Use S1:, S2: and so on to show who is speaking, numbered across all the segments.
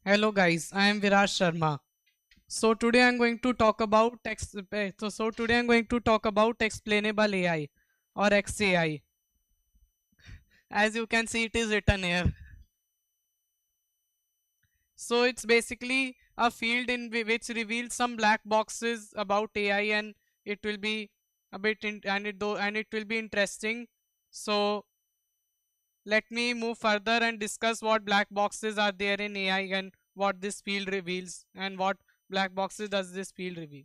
S1: Hello guys, I am Viraj Sharma. So today I'm going to talk about today I'm going to talk about explainable AI or XAI. As you can see, it is written here. So it's basically a field which reveals some black boxes about AI, and it will be a bit and it will be interesting. So let me move further and discuss what black boxes are there in AI and what this field reveals and what black boxes does this field reveal.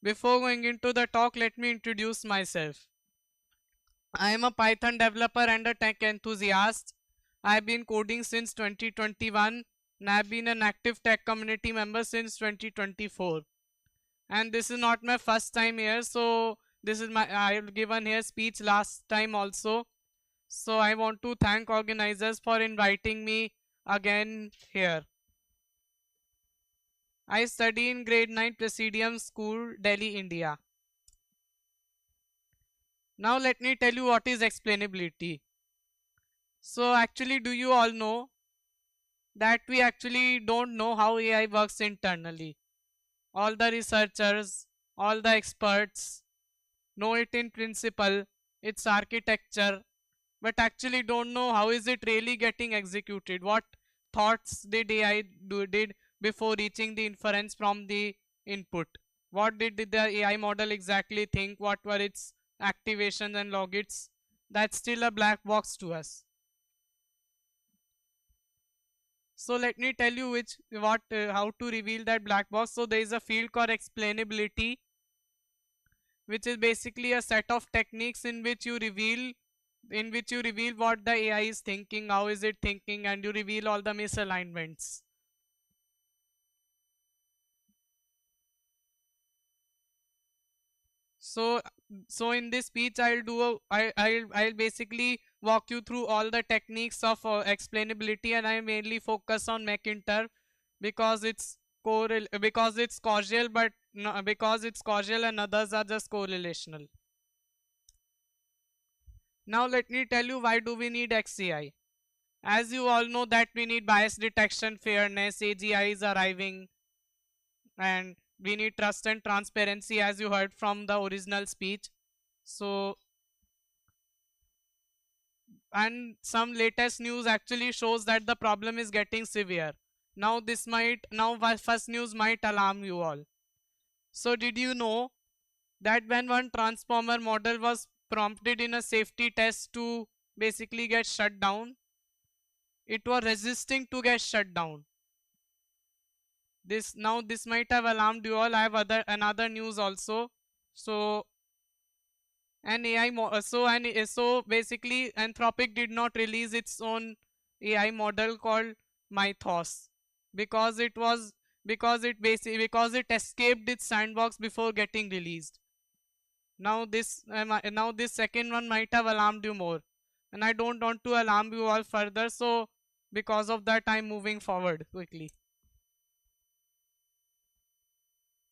S1: Before going into the talk, let me introduce myself. I am a Python developer and a tech enthusiast. I have been coding since 2021 and I have been an active tech community member since 2024. And this is not my first time here, so this is I have given here speech last time also. So I want to thank organizers for inviting me again here. I study in grade 9 Presidium School, Delhi, India. Now let me tell you what is explainability. So actually, do you all know that we actually don't know how AI works internally? All the researchers, all the experts know it in principle, its architecture, but actually don't know how is it really getting executed. What thoughts did did before reaching the inference from the input? What did the AI model exactly think? What were its activations and logits? That's still a black box to us. So let me tell you how to reveal that black box. So there is a field called explainability, which is basically a set of techniques in which you reveal what the AI is thinking, how is it thinking, and you reveal all the misalignments. So so in this speech I'll basically walk you through all the techniques of explainability, and I mainly focus on McIntyre because because it's causal, but no, because it's causal and others are just correlational. Now let me tell you why do we need XCI. As you all know that we need bias detection, fairness, AGI is arriving, and we need trust and transparency as you heard from the original speech. So and some latest news actually shows that the problem is getting severe. First news might alarm you all. So did you know that when one transformer model was prompted in a safety test to basically get shut down, it was resisting to get shut down. This might have alarmed you all. I have another news also. So an AI mo- so basically Anthropic did not release its own AI model called Mythos because it was because it escaped its sandbox before getting released. Now this second one might have alarmed you more, and I don't want to alarm you all further. So because of that, I'm moving forward quickly.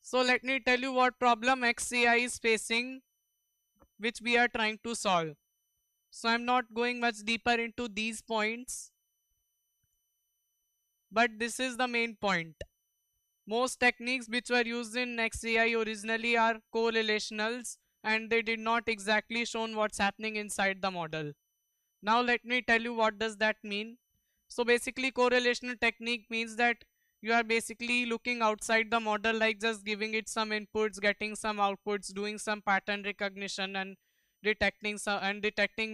S1: So let me tell you what problem XAI is facing, which we are trying to solve. So I'm not going much deeper into these points, but this is the main point. Most techniques which were used in XAI originally are correlationals, and they did not exactly shown what's happening inside the model. Now let me tell you what does that mean. So basically correlational technique means that you are basically looking outside the model, like just giving it some inputs, getting some outputs, doing some pattern recognition, and detecting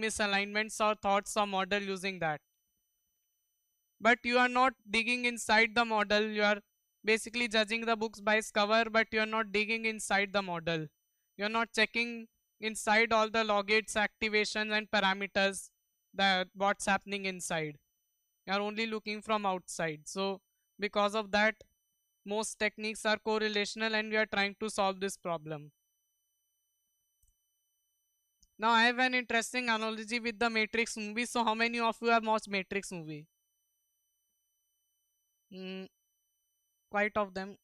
S1: misalignments or thoughts or model using that. But you are not digging inside the model. You are basically judging the books by its cover, but you are not digging inside the model. You are not checking inside all the logits, activations, and parameters that what's happening inside. You are only looking from outside. So because of that, most techniques are correlational, and we are trying to solve this problem. Now I have an interesting analogy with the Matrix movie. So how many of you have watched Matrix movie? Mm, quite of them.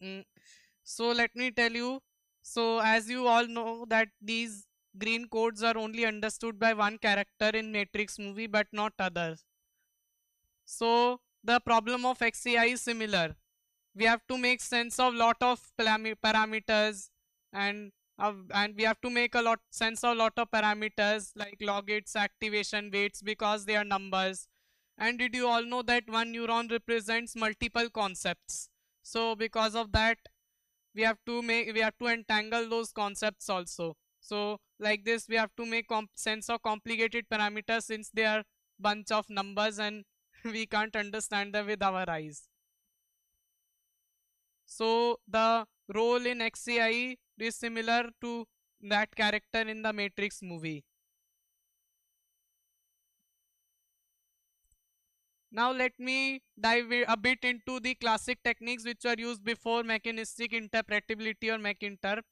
S1: So let me tell you. So as you all know that these green codes are only understood by one character in Matrix movie, but not others. So the problem of XCI is similar. We have to make sense of lot of parameters, and and we have to make a lot sense of lot of parameters like logits, activation weights, because they are numbers. And did you all know that one neuron represents multiple concepts? So because of that, we have to entangle those concepts also. So like this, we have to make sense of complicated parameters since they are bunch of numbers and we can't understand them with our eyes. So the role in XCI is similar to that character in the Matrix movie. Now let me dive a bit into the classic techniques which were used before mechanistic interpretability or MechInterp.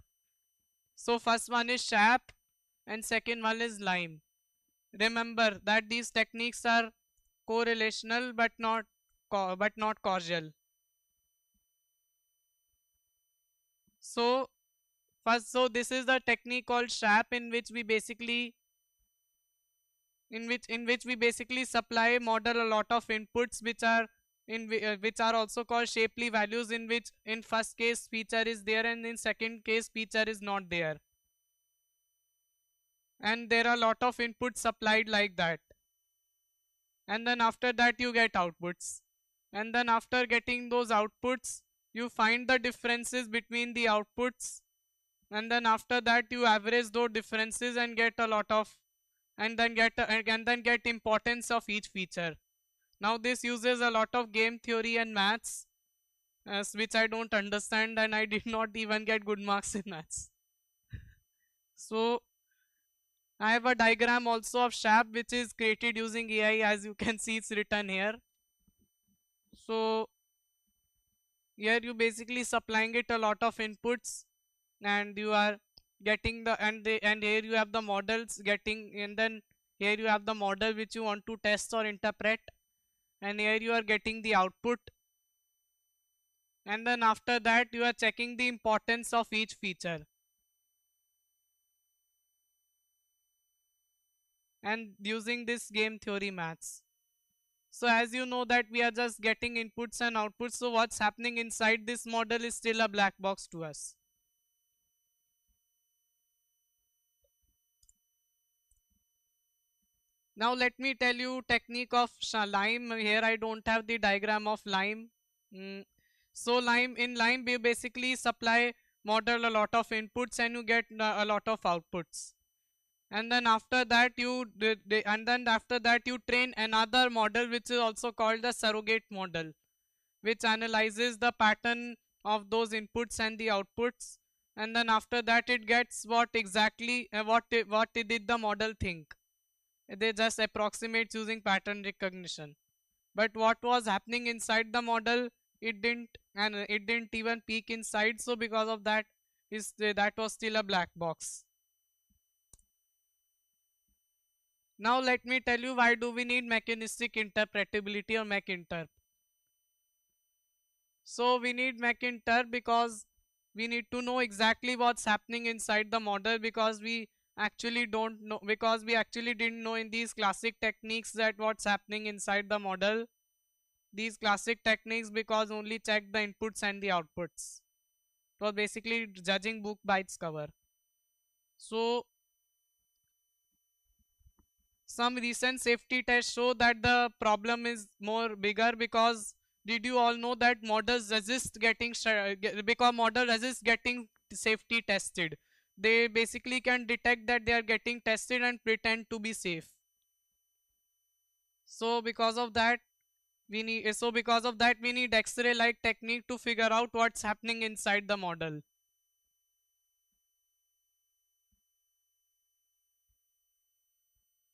S1: So first one is SHAP and second one is LIME. Remember that these techniques are correlational but not causal. So so this is the technique called SHAP, in which we basically supply model a lot of inputs which are which are also called shapely values, in which in first case feature is there and in second case feature is not there, and there are a lot of inputs supplied like that, and then after that you get outputs, and then after getting those outputs you find the differences between the outputs, and then after that you average those differences and get a lot of and then get importance of each feature. Now this uses a lot of game theory and maths, which I don't understand, and I did not even get good marks in maths. So I have a diagram also of SHAP which is created using AI. As you can see, it's written here. So here you basically supplying it a lot of inputs, and you are getting and here you have the models getting, and then here you have the model which you want to test or interpret, and here you are getting the output, and then after that you are checking the importance of each feature, and using this game theory maths. So as you know that we are just getting inputs and outputs, so what's happening inside this model is still a black box to us. Now let me tell you technique of LIME. Here I don't have the diagram of LIME. So in LIME we basically supply model a lot of inputs and you get a lot of outputs. And then after that you train another model which is also called the surrogate model, which analyzes the pattern of those inputs and the outputs. And then after that it gets what exactly what did the model think. They just approximate using pattern recognition, but what was happening inside the model, it didn't even peek inside. So because of that, that was still a black box. Now let me tell you why do we need mechanistic interpretability or MechInterp. So we need MechInterp because we need to know exactly what's happening inside the model, because we actually don't know, because we actually didn't know in these classic techniques that what's happening inside the model. These classic techniques because only check the inputs and the outputs. It was basically judging book by its cover. So some recent safety tests show that the problem is more bigger, because did you all know that models resist because model resist getting safety tested. They basically can detect that they are getting tested and pretend to be safe. So because of that we need X-ray like technique to figure out what's happening inside the model.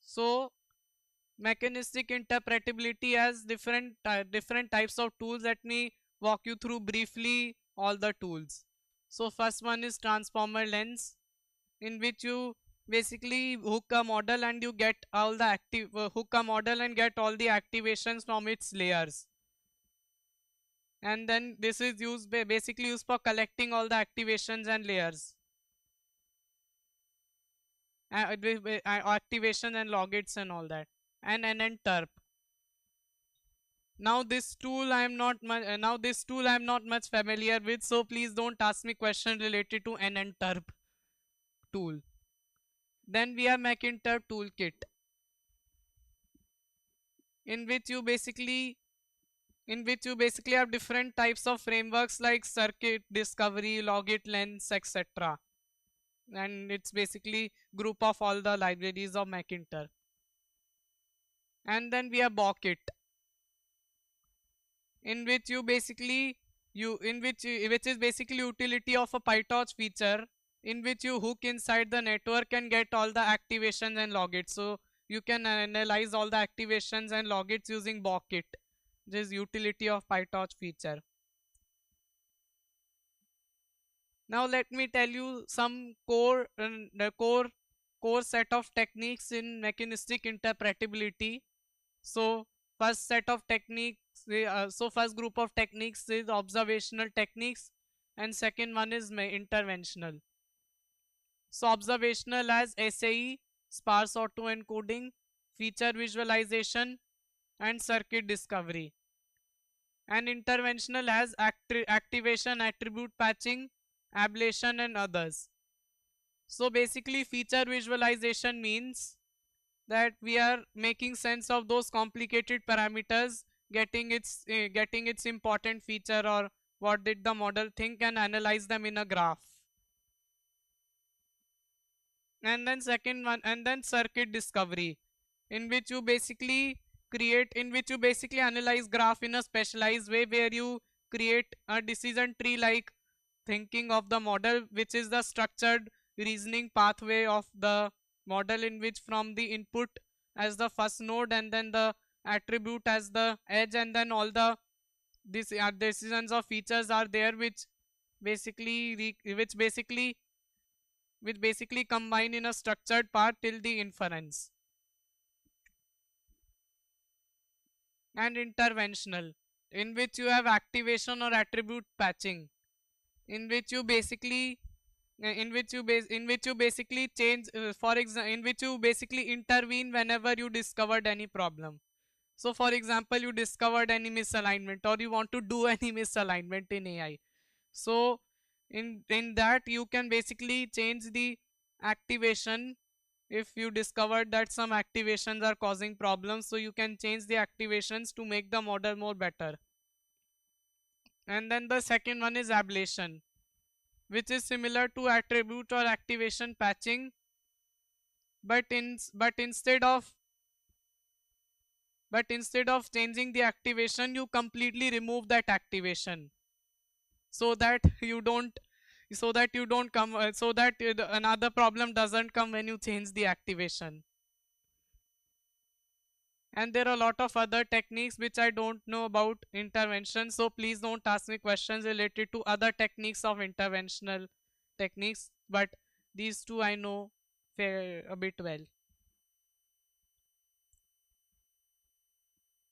S1: So mechanistic interpretability has different types of tools. Let me walk you through briefly all the tools. So first one is transformer lens, in which you basically hook a model and you get all the hook a model and get all the activations from its layers, and then this is basically used for collecting all the activations and layers, activation and logits and all that. And NN terp. Now this tool I am not much familiar with, so please don't ask me question related to NNTurb tool. Then we have MacinTurb toolkit, in which you basically have different types of frameworks like circuit discovery, logit lens, etc. And it's basically group of all the libraries of MacinTurb. And then we have Bawkit, in which which is basically utility of a PyTorch feature, in which you hook inside the network and get all the activations and logits. So you can analyze all the activations and logits using Bawkit. This is utility of PyTorch feature. Now let me tell you some core set of techniques in mechanistic interpretability. So first set of techniques, first group of techniques is observational techniques, and second one is interventional. So observational as SAE, sparse autoencoding, feature visualization, and circuit discovery. And interventional as activation, attribute patching, ablation, and others. So basically feature visualization means that we are making sense of those complicated parameters, getting its important feature or what did the model think, and analyze them in a graph. And then second one, and then circuit discovery, in which you basically analyze graph in a specialized way, where you create a decision tree like thinking of the model, which is the structured reasoning pathway of the model, in which from the input as the first node, and then the attribute as the edge, and then all the decisions of features are there, which basically combine in a structured part till the inference. And interventional, in which you have activation or attribute patching, in which you basically change, for example, in which you basically intervene whenever you discovered any problem. So for example, you discovered any misalignment, or you want to do any misalignment in AI. So in that you can basically change the activation. If you discovered that some activations are causing problems, so you can change the activations to make the model more better. And then the second one is ablation, which is similar to attribute or activation patching, but instead of changing the activation, you completely remove that activation, so that you don't come so that another problem doesn't come when you change the activation. And there are a lot of other techniques which I don't know about intervention, so please don't ask me questions related to other techniques of interventional techniques, but these two I know a bit well.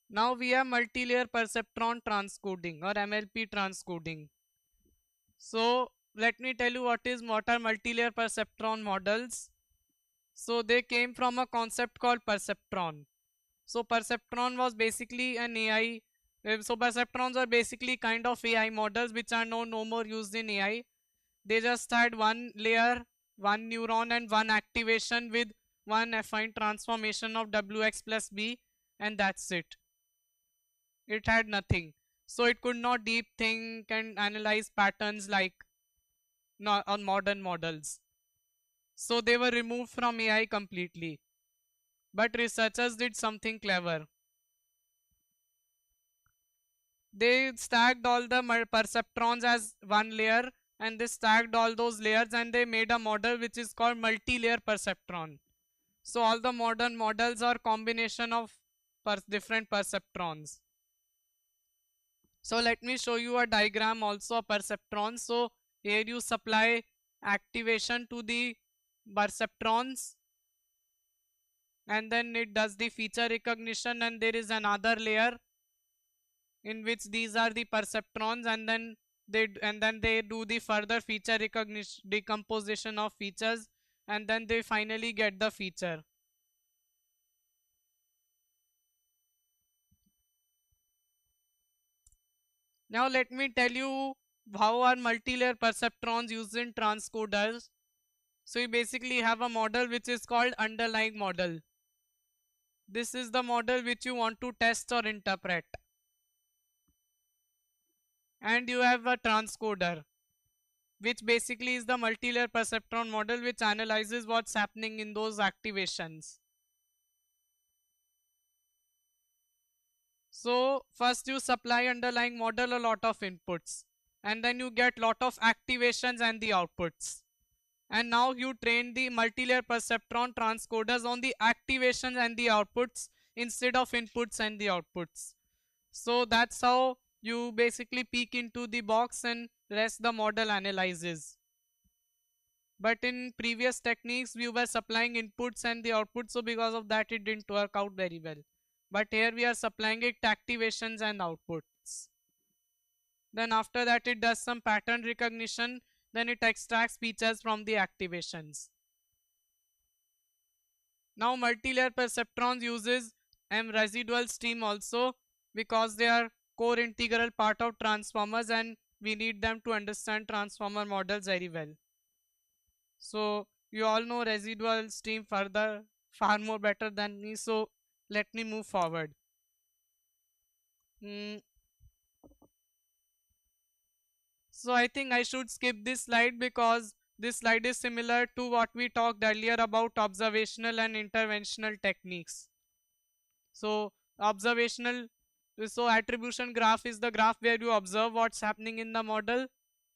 S1: Now we have multi-layer perceptron transcoding or MLP transcoding. So let me tell you what are multi-layer perceptron models. So they came from a concept called perceptron. So perceptron was basically an AI. So perceptrons are basically kind of AI models which are no more used in AI. They just had one layer, one neuron, and one activation with one affine transformation of WX plus B, and that's it. It had nothing. So it could not deep think and analyze patterns like on modern models. So they were removed from AI completely. But researchers did something clever. They stacked all the perceptrons as one layer, and they stacked all those layers, and they made a model which is called multi-layer perceptron. So all the modern models are combination of different perceptrons. So let me show you a diagram also of perceptrons. So here you supply activation to the perceptrons, and then it does the feature recognition, and there is another layer in which these are the perceptrons, and then they do the further feature recognition, decomposition of features, and then they finally get the feature. Now let me tell you how are multi-layer perceptrons used in transcoders. So you basically have a model which is called underlying model. This is the model which you want to test or interpret. And you have a transcoder, which basically is the multi-layer perceptron model which analyzes what's happening in those activations. So first you supply underlying model a lot of inputs, and then you get lot of activations and the outputs. And now you train the multi-layer perceptron transcoders on the activations and the outputs instead of inputs and the outputs. So that's how you basically peek into the box and rest the model analyzes. But in previous techniques we were supplying inputs and the outputs, so because of that it didn't work out very well. But here we are supplying it activations and outputs. Then after that it does some pattern recognition, then it extracts features from the activations. Now multi-layer perceptrons uses M residual stream also, because they are core integral part of transformers and we need them to understand transformer models very well. So you all know residual stream far more better than me, so let me move forward. Mm, so I think I should skip this slide because this slide is similar to what we talked earlier about observational and interventional techniques. So observational, so attribution graph is the graph where you observe what's happening in the model,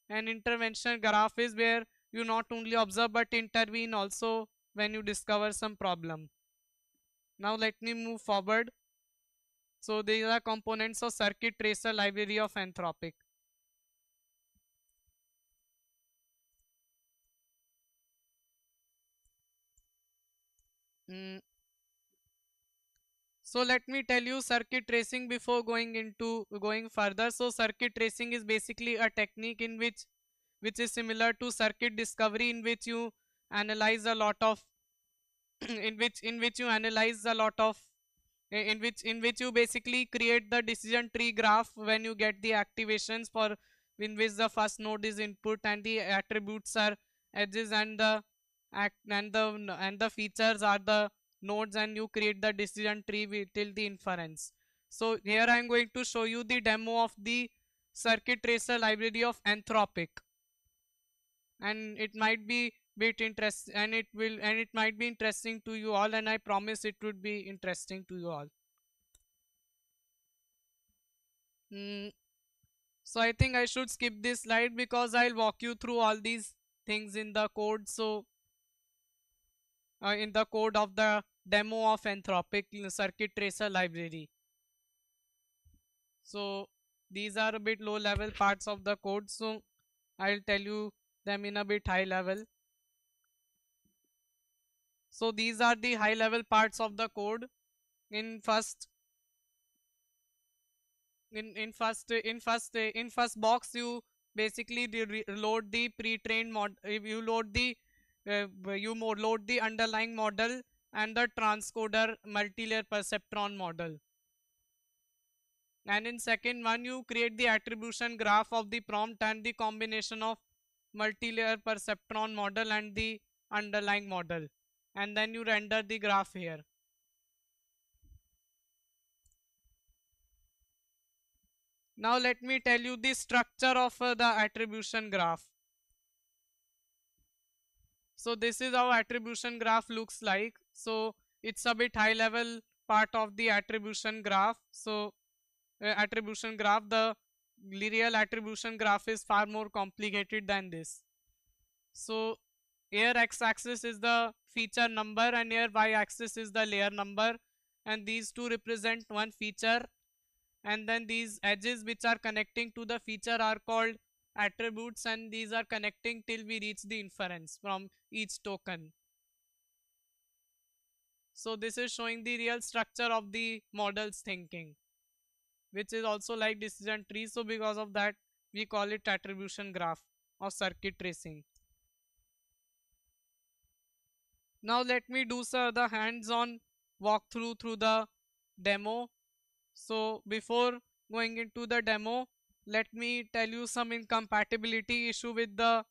S1: and intervention graph is where you not only observe but intervene also when you discover some problem. Now let me move forward. So these are components of circuit tracer library of Anthropic. Mm. So let me tell you circuit tracing before going further. So circuit tracing is basically a technique in which is similar to circuit discovery, in which you analyze a lot of in which you analyze a lot of in which you basically create the decision tree graph when you get the activations for in which the first node is input and the attributes are edges, and the and the features are the nodes, and you create the decision tree till the inference. So here I am going to show you the demo of the circuit tracer library of Anthropic, and it might be bit interest and it might be interesting to you all, and I promise it would be interesting to you all. Hmm. So I think I should skip this slide because I'll walk you through all these things in the code. So in the code of the demo of Anthropic circuit tracer library. So these are a bit low level parts of the code, so I'll tell you them in a bit high level. So these are the high level parts of the code. In first in first box you basically load the pre-trained mod, you load the load the underlying model and the transcoder multi-layer perceptron model, and in second one you create the attribution graph of the prompt and the combination of multi-layer perceptron model and the underlying model, and then you render the graph here. Now let me tell you the structure of the attribution graph. So this is how attribution graph looks like. So it's a bit high level part of the attribution graph. So attribution graph, the real attribution graph is far more complicated than this. So here x-axis is the feature number and here y-axis is the layer number, and these two represent one feature, and then these edges which are connecting to the feature are called attributes, and these are connecting till we reach the inference from each token. So this is showing the real structure of the model's thinking, which is also like decision tree. So because of that we call it attribution graph or circuit tracing. Now let me do the hands-on walkthrough through the demo. So before going into the demo, let me tell you some incompatibility issue with the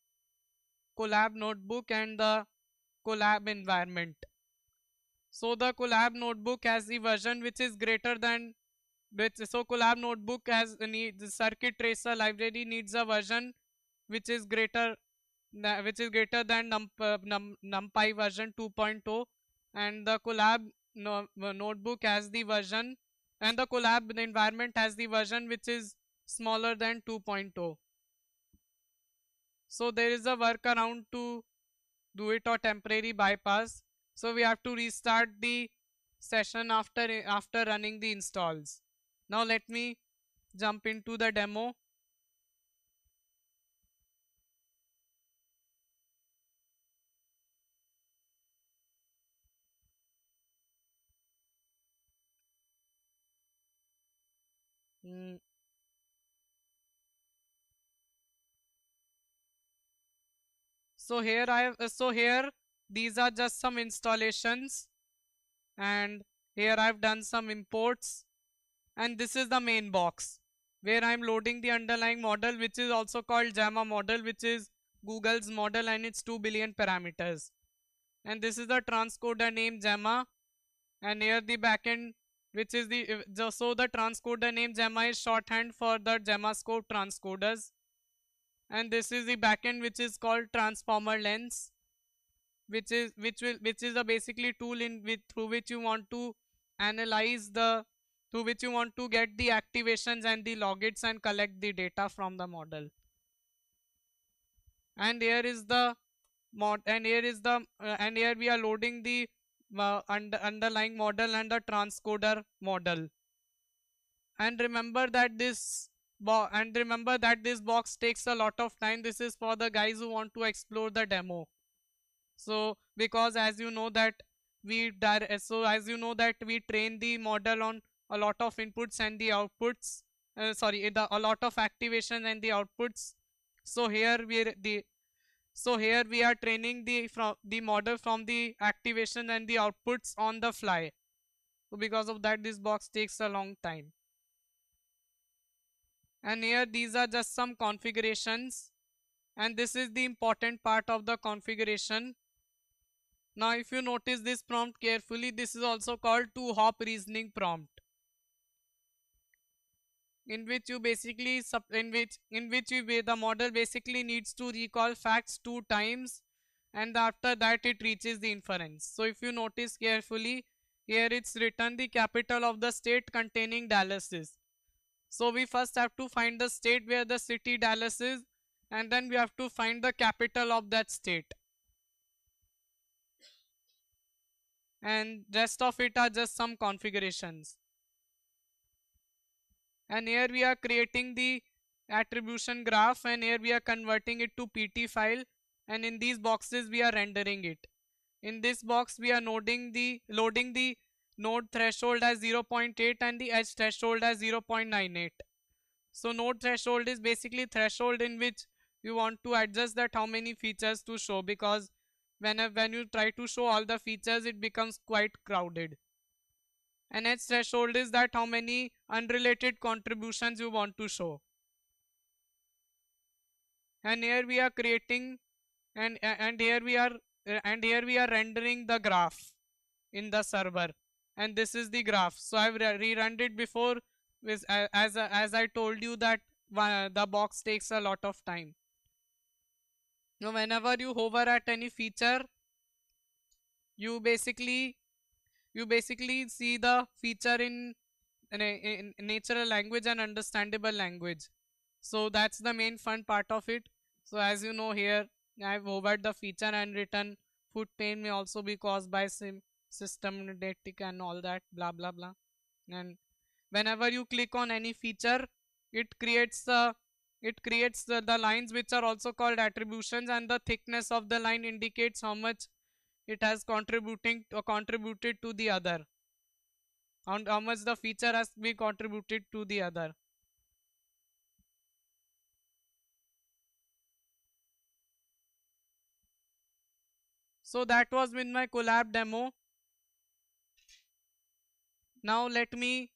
S1: Colab notebook and the Colab environment. So the Colab notebook has the version which is greater than so Colab notebook has the circuit tracer library needs a version which is greater than NumPy version 2.0, and the Colab notebook has the version, and the Colab environment has the version which is smaller than 2.0. So there is a workaround to do it, or temporary bypass. So we have to restart the session after running the installs. Now let me jump into the demo. Mm, So here these are just some installations, and here I've done some imports, and this is the main box where I'm loading the underlying model, which is also called JAMA model, which is Google's model, and it's 2 billion parameters. And this is the transcoder name JAMA, and here the backend, which is so the transcoder name JAMA is shorthand for the JAMAscope transcoders, and this is the backend which is called transformer lens, which is a basically tool through which you want to analyze the through which you want to get the activations and the logits and collect the data from the model. And here is the and here we are loading the underlying model and the transcoder model. And remember that this box takes a lot of time. This is for the guys who want to explore the demo. So because as you know that we train the model on a lot of inputs and the outputs, a lot of activation and the outputs. So here we are training the model from the activation and the outputs on the fly. So because of that, this box takes a long time. And here these are just some configurations, and this is the important part of the configuration. Now if you notice this prompt carefully, this is also called two-hop reasoning prompt, in which you basically the model basically needs to recall facts 2 times, and after that it reaches the inference. So if you notice carefully, here it's written the capital of the state containing Dallas is. So we first have to find the state where the city Dallas is, and then we have to find the capital of that state, and rest of it are just some configurations. And here we are creating the attribution graph, and here we are converting it to pt file, and in these boxes we are rendering it. In this box we are loading the node threshold as 0.8 and the edge threshold as 0.98. So node threshold is basically threshold in which you want to adjust that how many features to show, because when you try to show all the features it becomes quite crowded. And edge threshold is that how many unrelated contributions you want to show. And here we are creating and here we are rendering the graph in the server, and this is the graph. So I've rerun it before with as I told you that the box takes a lot of time. Now whenever you hover at any feature, you basically see the feature in natural language and understandable language. So that's the main fun part of it. So as you know, here I've hovered the feature and written foot pain may also be caused by systematic and all that blah blah blah. And whenever you click on any feature, it creates the lines which are also called attributions, and the thickness of the line indicates how much it has contributed to the other, how much the feature has been contributed to the other. So that was with my Colab demo. Now let me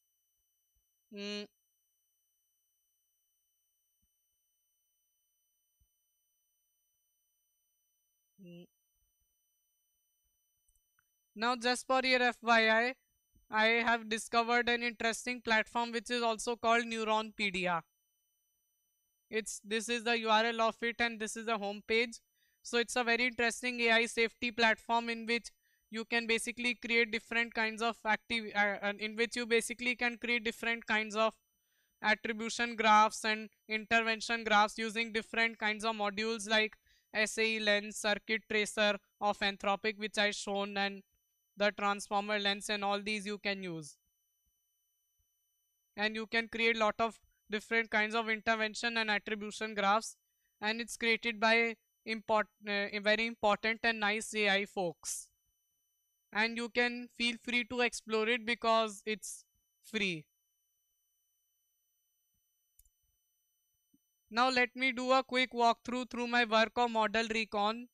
S1: Now just for your FYI, I have discovered an interesting platform which is also called Neuronpedia. This is the URL of it, and this is the home page. So it's a very interesting AI safety platform in which you can basically create different kinds of in which you basically can create different kinds of attribution graphs and intervention graphs using different kinds of modules like SAE lens, circuit tracer of Anthropic, which I shown, and the transformer lens, and all these you can use. And you can create lot of different kinds of intervention and attribution graphs, and it's created by very important and nice AI folks, and you can feel free to explore it because it's free. Now let me do a quick walkthrough through my work of model recon.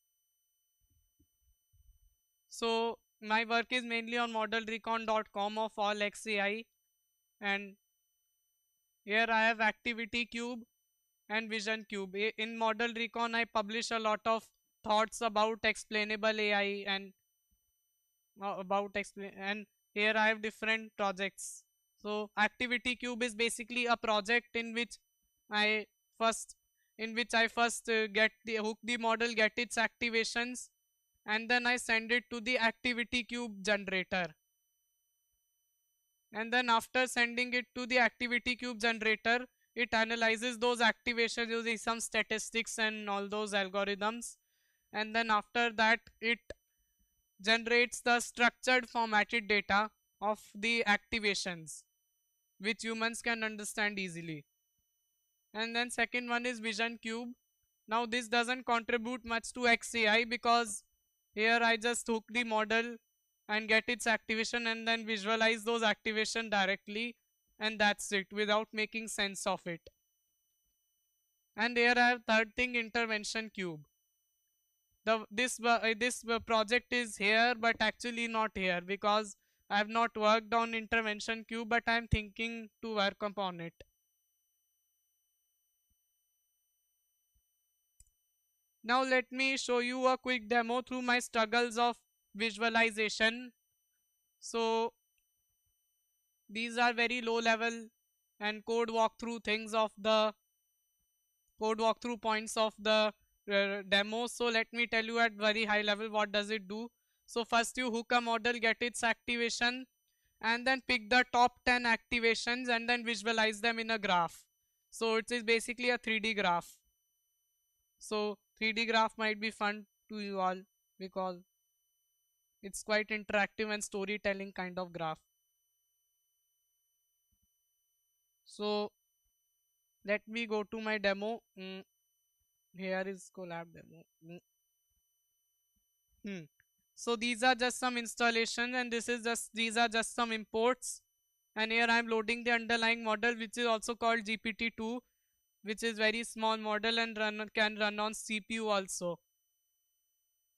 S1: So my work is mainly on modelrecon.com of all XAI, and here I have activity cube and vision cube. In model recon I publish a lot of thoughts about explainable AI and and here I have different projects. So activity cube is basically a project in which I first get the hook the model, get its activations, and then I send it to the activity cube generator. And then after sending it to the activity cube generator, it analyzes those activations using some statistics and all those algorithms, and then after that it generates the structured formatted data of the activations which humans can understand easily. And then second one is vision cube. Now this doesn't contribute much to XAI because here I just hook the model and get its activation and then visualize those activation directly, and that's it without making sense of it. And here I have third thing, intervention cube. This project is here but actually not here because I have not worked on intervention cube, but I am thinking to work upon it. Now let me show you a quick demo through my struggles of visualization. So these are very low level and code walkthrough points of the demo. So let me tell you at very high level what does it do. So first you hook a model, get its activation, and then pick the top 10 activations and then visualize them in a graph. So it is basically a 3D graph. So 3D graph might be fun to you all because it's quite interactive and storytelling kind of graph. So let me go to my demo. Here is Colab demo. So these are just some installations, and these are just some imports. And here I am loading the underlying model, which is also called GPT-2, which is very small model and can run on CPU also.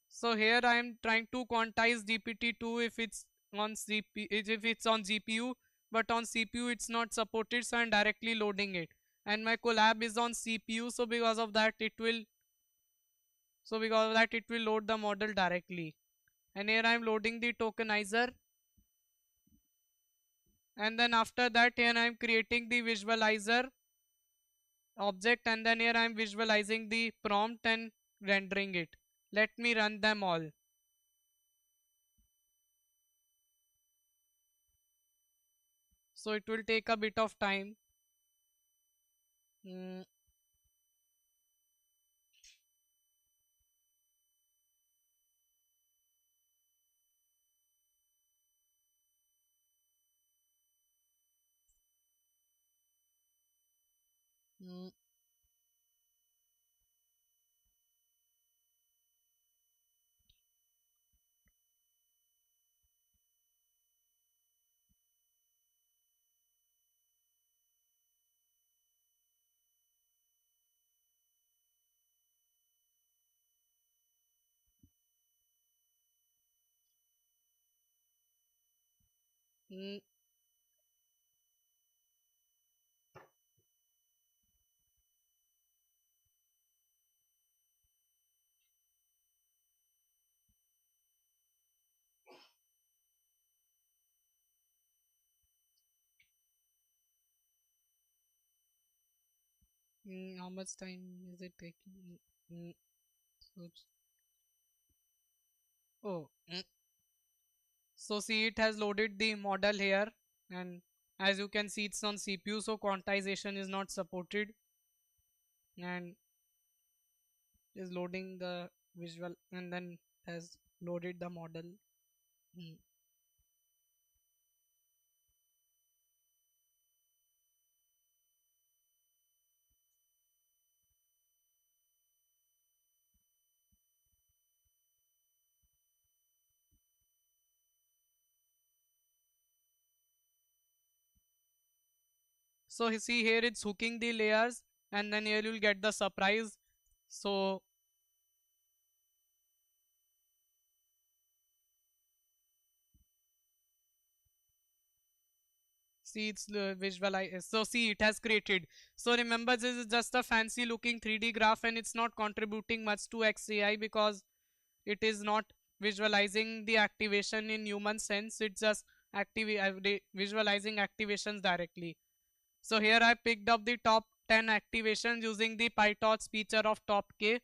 S1: So here I am trying to quantize GPT-2 if it's on GPU, but on CPU it's not supported, so I'm directly loading it. And my Colab is on CPU, so because of that it will load the model directly. And here I am loading the tokenizer, and then after that here I am creating the visualizer object, and then here I am visualizing the prompt and rendering it. Let me run them all. So it will take a bit of time. Mm, mm, mm. How much time is it taking? Mm, so, oh, so see, it has loaded the model here, and as you can see, it's on CPU, so quantization is not supported, and is loading the visual, and then has loaded the model. Mm. So you see here it's hooking the layers, and then here you'll get the surprise. So see, it's visualize. So see, it has created. So remember, this is just a fancy looking 3D graph, and it's not contributing much to XAI because it is not visualizing the activation in human sense. It's just visualizing activations directly. So here I picked up the top 10 activations using the PyTorch feature of top K,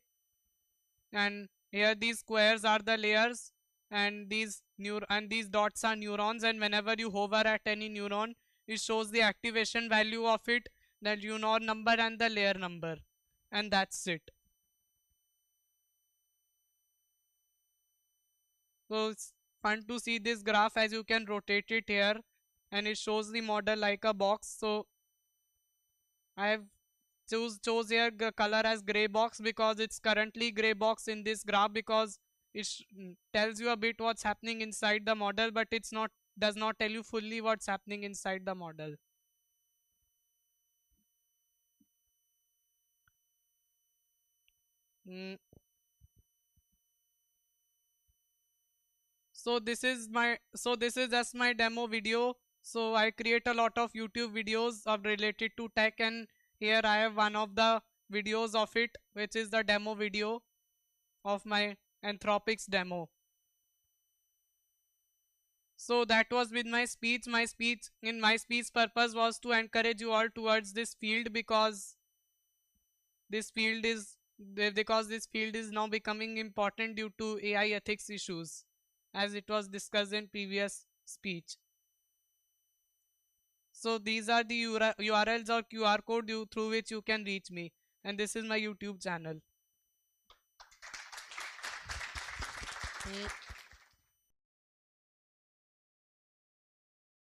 S1: and here these squares are the layers, and these dots are neurons, and whenever you hover at any neuron, it shows the activation value of it, the neuron number and the layer number, and that's it. So it's fun to see this graph as you can rotate it here, and it shows the model like a box. So I have chose here color as gray box because it's currently gray box in this graph, because it tells you a bit what's happening inside the model, but it's not does not tell you fully what's happening inside the model. Mm, this is just my demo video. So I create a lot of YouTube videos of related to tech, and here I have one of the videos of it, which is the demo video of my Anthropics demo. So that was with my speech. My speech purpose was to encourage you all towards this field, because this field is this field is now becoming important due to AI ethics issues, as it was discussed in previous speech. So these are the URLs or QR code through which you can reach me, and this is my YouTube channel.